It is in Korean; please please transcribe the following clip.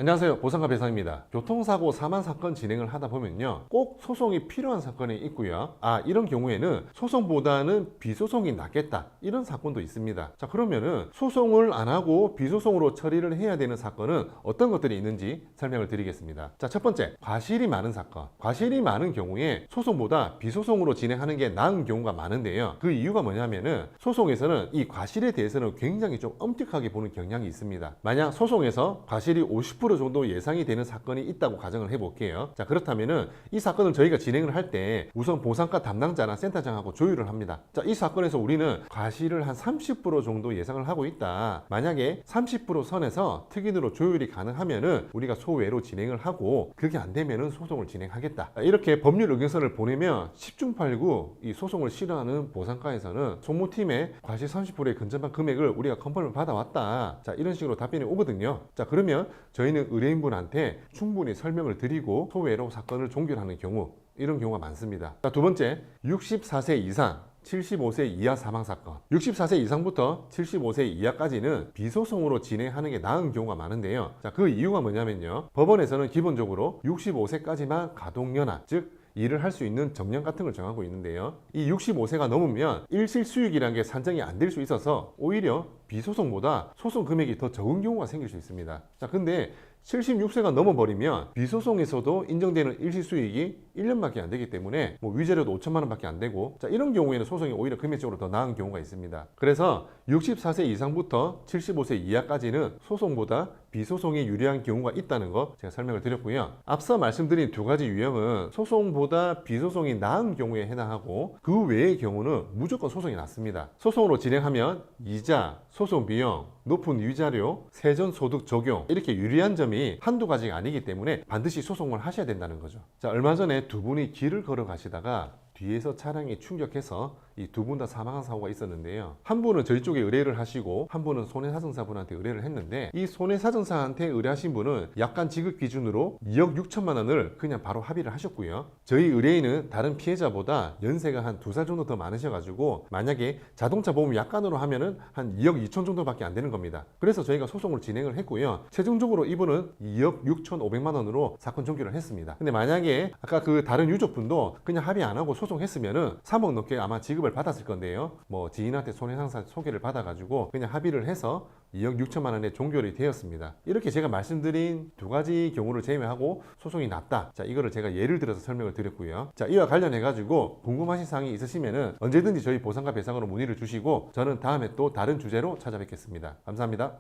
안녕하세요, 보상가 배상입니다. 교통사고 사망 사건 진행을 하다 보면요, 꼭 소송이 필요한 사건이 있고요. 이런 경우에는 소송보다는 비소송이 낫겠다, 이런 사건도 있습니다. 자, 그러면은 소송을 안 하고 비소송으로 처리를 해야 되는 사건은 어떤 것들이 있는지 설명을 드리겠습니다. 자, 첫 번째, 과실이 많은 사건. 과실이 많은 경우에 소송보다 비소송으로 진행하는 게 나은 경우가 많은데요. 그 이유가 뭐냐면은 소송에서는 이 과실에 대해서는 굉장히 좀 엄격하게 보는 경향이 있습니다. 만약 소송에서 과실이 50% 정도 예상이 되는 사건이 있다고 가정을 해볼게요. 자, 그렇다면은 이 사건을 저희가 진행을 할 때 우선 보상가 담당자나 센터장하고 조율을 합니다. 자, 이 사건에서 우리는 과실을 한 30% 정도 예상을 하고 있다. 만약에 30% 선에서 특인으로 조율이 가능하면은 우리가 소외로 진행을 하고, 그게 안 되면은 소송을 진행하겠다. 이렇게 법률 의견서를 보내면 10중 8구 이 소송을 싫어하는 보상가에서는 소모팀의 과실 30%의 근접한 금액을 우리가 컨펌을 받아왔다. 자, 이런 식으로 답변이 오거든요. 자, 그러면 저희는 의뢰인분한테 충분히 설명을 드리고 소외로 사건을 종결하는 경우, 이런 경우가 많습니다. 자, 두 번째, 64세 이상 75세 이하 사망 사건. 64세 이상부터 75세 이하까지는 비소송으로 진행하는 게 나은 경우가 많은데요. 자, 그 이유가 뭐냐면요, 법원에서는 기본적으로 65세까지만 가동연한, 즉 일을 할 수 있는 정년 같은 걸 정하고 있는데요. 이 65세가 넘으면 일실수익이라는 게 산정이 안 될 수 있어서 오히려 비소송보다 소송 금액이 더 적은 경우가 생길 수 있습니다. 자, 근데 76세가 넘어버리면 비소송에서도 인정되는 일시수익이 1년밖에 안 되기 때문에 위자료도 5천만 원밖에 안 되고, 자, 이런 경우에는 소송이 오히려 금액적으로 더 나은 경우가 있습니다. 그래서 64세 이상부터 75세 이하까지는 소송보다 비소송이 유리한 경우가 있다는 거 제가 설명을 드렸고요. 앞서 말씀드린 두 가지 유형은 소송보다 비소송이 나은 경우에 해당하고, 그 외의 경우는 무조건 소송이 낫습니다. 소송으로 진행하면 이자, 소송 비용, 높은 위자료, 세전소득 적용, 이렇게 유리한 점이 한두 가지가 아니기 때문에 반드시 소송을 하셔야 된다는 거죠. 자, 얼마 전에 두 분이 길을 걸어 가시다가 뒤에서 차량이 충격해서 이 두 분 다 사망한 사고가 있었는데요. 한 분은 저희 쪽에 의뢰를 하시고 한 분은 손해사정사분한테 의뢰를 했는데, 이 손해사정사한테 의뢰하신 분은 약관 지급 기준으로 2억 6천만 원을 그냥 바로 합의를 하셨고요. 저희 의뢰인은 다른 피해자보다 연세가 한 2살 정도 더 많으셔가지고 만약에 자동차 보험 약관으로 하면은 한 2억 2천 정도밖에 안 되는 겁니다. 그래서 저희가 소송을 진행을 했고요. 최종적으로 이분은 2억 6천5백만 원으로 사건 종결을 했습니다. 근데 만약에 아까 그 다른 유족분도 그냥 합의 안 하고 소송했으면은 3억 넘게 아마 지급을 받았을 건데요. 지인한테 손해상사 소개를 받아가지고 그냥 합의를 해서 2억 6천만 원에 종결이 되었습니다. 이렇게 제가 말씀드린 두 가지 경우를 제외하고 소송이 낫다. 자, 이거를 제가 예를 들어서 설명을 드렸고요. 자, 이와 관련해가지고 궁금하신 사항이 있으시면은 언제든지 저희 보상가 배상으로 문의를 주시고, 저는 다음에 또 다른 주제로 찾아뵙겠습니다. 감사합니다.